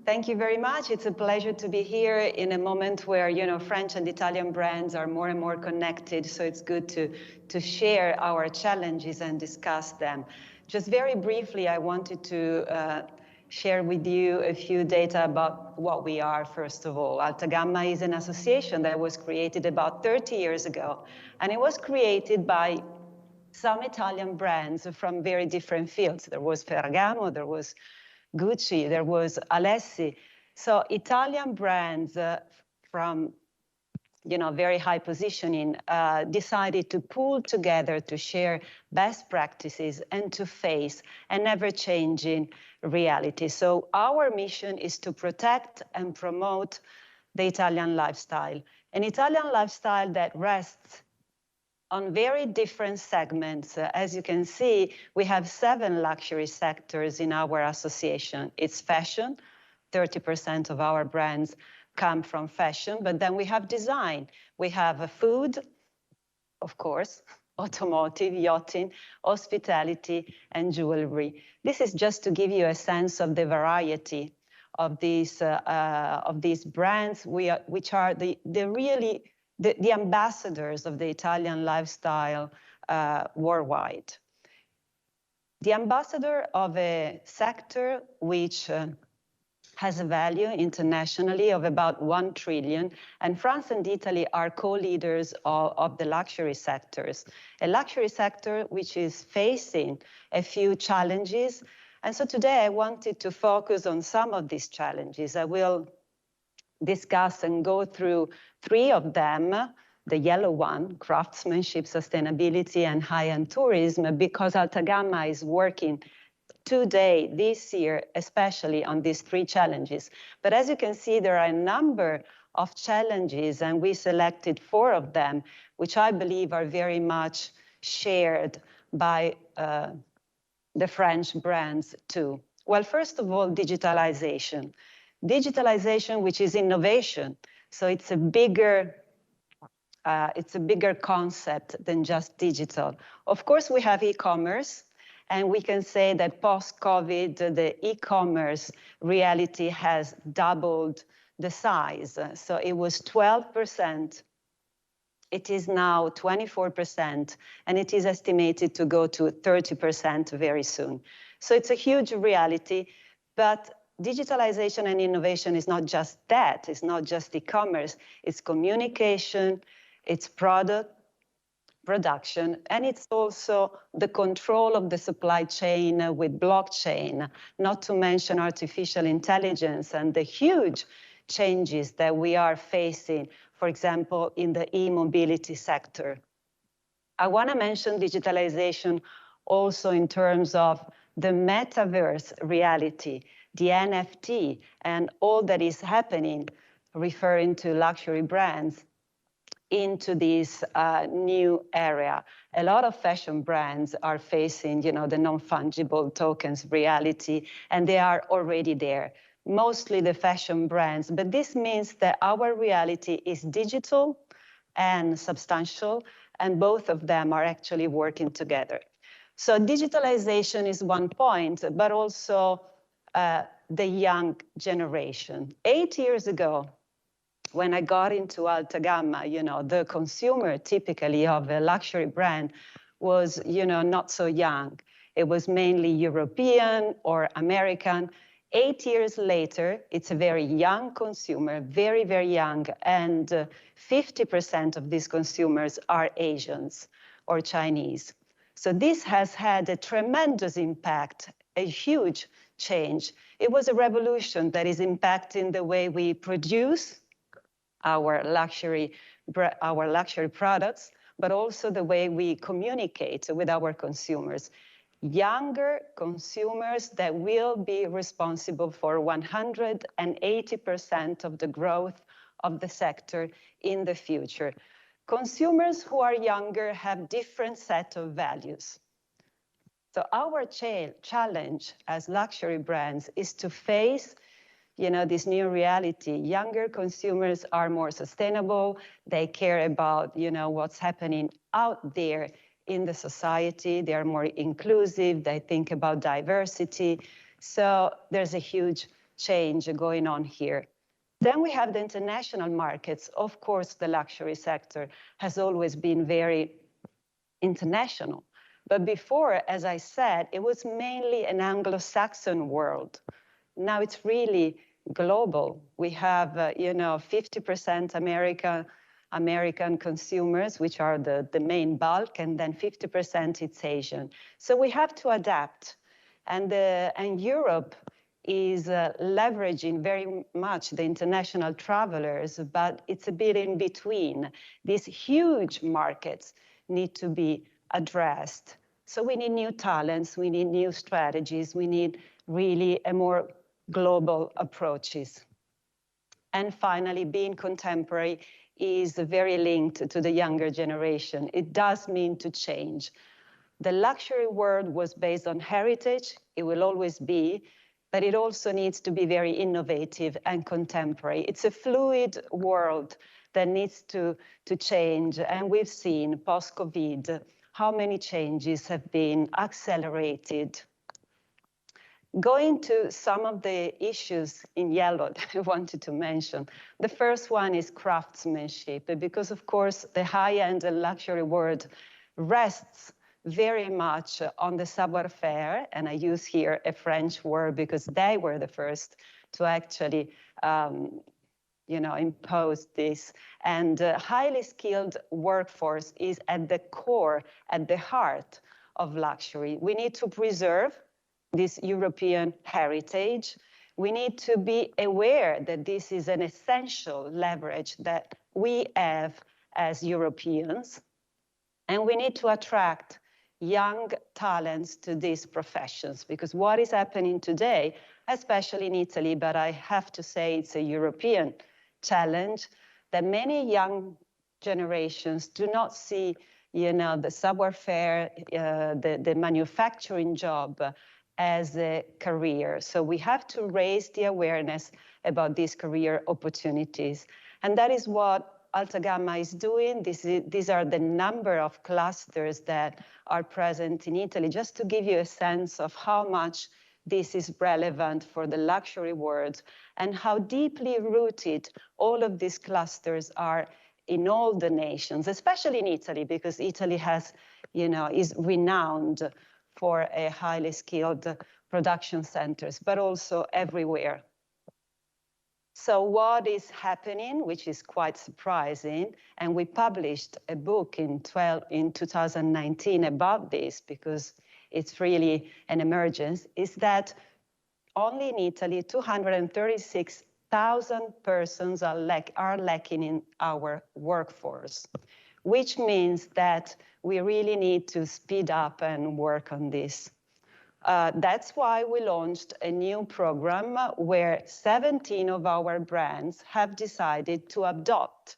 Thank you very much. It's a pleasure to be here in a moment where, French and Italian brands are more and more connected. So it's good to share our challenges and discuss them. Just very briefly, I wanted to share with you a few data about what we are, first of all. Alta Gamma is an association that was created about 30 years ago. And it was created by some Italian brands from very different fields. There was Ferragamo, there was Gucci, there was Alessi. So Italian brands from very high positioning decided to pool together to share best practices and to face an ever-changing reality. So our mission is to protect and promote the Italian lifestyle, an Italian lifestyle that rests on very different segments. As you can see, we have 7 luxury sectors in our association. It's fashion, 30% of our brands come from fashion, but then we have design. We have food, of course, automotive, yachting, hospitality, and jewelry. This is just to give you a sense of the variety of these brands, which are the ambassadors of the Italian lifestyle worldwide. The ambassador of a sector which has a value internationally of about 1 trillion, and France and Italy are co-leaders of the luxury sectors. A luxury sector which is facing a few challenges. And so today I wanted to focus on some of these challenges. I will discuss and go through 3 of them, the yellow one, craftsmanship, sustainability, and high-end tourism, because Alta Gamma is working today, this year, especially on these 3 challenges. But as you can see, there are a number of challenges, and we selected 4 of them, which I believe are very much shared by the French brands too. Well, first of all, digitalization. Digitalization, which is innovation. So it's a bigger concept than just digital. Of course, we have e-commerce, and we can say that post-COVID, the e-commerce reality has doubled the size. So it was 12%. It is now 24%, and it is estimated to go to 30% very soon. So it's a huge reality, but digitalization and innovation is not just that. It's not just e-commerce. It's communication, it's product production, and it's also the control of the supply chain with blockchain, not to mention artificial intelligence and the huge changes that we are facing, for example, in the e-mobility sector. I want to mention digitalization also in terms of the metaverse reality, the NFT, and all that is happening, referring to luxury brands, into this new area. A lot of fashion brands are facing, the non-fungible tokens reality, and they are already there, mostly the fashion brands. But this means that our reality is digital and substantial, and both of them are actually working together. So digitalization is one point, but also the young generation. 8 years ago, when I got into Alta Gamma, the consumer typically of a luxury brand was, not so young. It was mainly European or American. 8 years later, it's a very young consumer, very, very young, and 50% of these consumers are Asians or Chinese. So this has had a tremendous impact, a huge change. It was a revolution that is impacting the way we produce our luxury products, but also the way we communicate with our consumers. Younger consumers that will be responsible for 180% of the growth of the sector in the future. Consumers who are younger have different set of values. So our challenge as luxury brands is to face this new reality. Younger consumers are more sustainable. They care about, what's happening out there in the society. They are more inclusive. They think about diversity. So there's a huge change going on here. Then we have the international markets. Of course, the luxury sector has always been very international. But before, as I said, it was mainly an Anglo-Saxon world. Now it's really global. We have, 50% American consumers, which are the main bulk, and then 50% it's Asian. So we have to adapt. And Europe is leveraging very much the international travelers, but it's a bit in between. These huge markets need to be addressed. So we need new talents, we need new strategies, we need really a more global approaches. And finally, being contemporary is very linked to the younger generation. It does mean to change. The luxury world was based on heritage, it will always be, but it also needs to be very innovative and contemporary. It's a fluid world that needs to change, and we've seen post-COVID how many changes have been accelerated. Going to some of the issues in yellow that I wanted to mention. The first one is craftsmanship, because of course the high-end and luxury world rests very much on the savoir-faire, and I use here a French word because they were the first to actually impose this. And highly skilled workforce is at the core, at the heart of luxury. We need to preserve this European heritage. We need to be aware that this is an essential leverage that we have as Europeans. And we need to attract young talents to these professions, because what is happening today, especially in Italy, but I have to say it's a European challenge, that many young generations do not see, the savoir-faire, the manufacturing job as a career. So we have to raise the awareness about these career opportunities. And that is what Alta Gamma is doing. These are the number of clusters that are present in Italy, just to give you a sense of how much this is relevant for the luxury world and how deeply rooted all of these clusters are in all the nations, especially in Italy, because Italy has, is renowned for a highly skilled production centers, but also everywhere. So what is happening, which is quite surprising, and we published a book in 2019 about this because it's really an emergence, is that only in Italy 236,000 persons are lacking in our workforce, which means that we really need to speed up and work on this. That's why we launched a new program where 17 of our brands have decided to adopt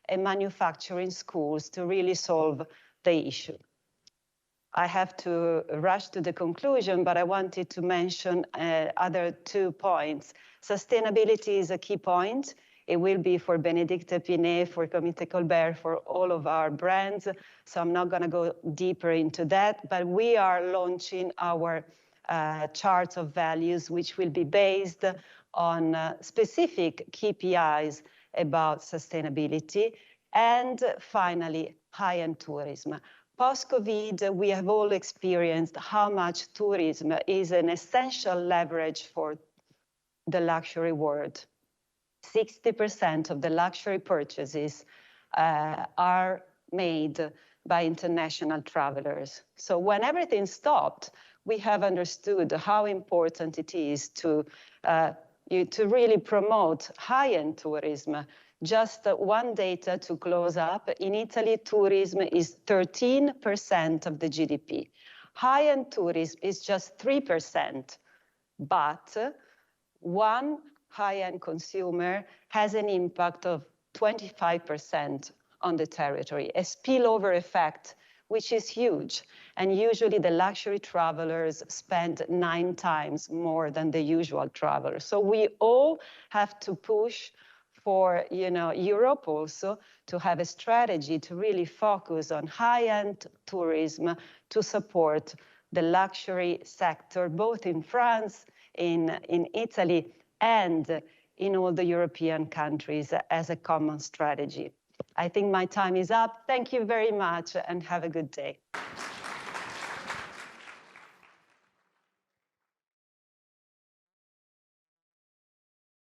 a manufacturing schools to really solve the issue. I have to rush to the conclusion, but I wanted to mention other 2 points. Sustainability is a key point. It will be for Benedicte Pinet, for Comité Colbert, for all of our brands. So I'm not going to go deeper into that, but we are launching our charts of values, which will be based on specific KPIs about sustainability. And finally, high-end tourism. Post-COVID, we have all experienced how much tourism is an essential leverage for the luxury world. 60% of the luxury purchases are made by international travelers. So when everything stopped, we have understood how important it is to really promote high-end tourism. Just one data to close up. In Italy, tourism is 13% of the GDP. High-end tourism is just 3%, but one high-end consumer has an impact of 25% on the territory, a spillover effect, which is huge. And usually the luxury travelers spend 9 times more than the usual traveler. So we all have to push for Europe also to have a strategy to really focus on high-end tourism to support the luxury sector, both in France, in Italy, and in all the European countries as a common strategy. I think my time is up. Thank you very much and have a good day.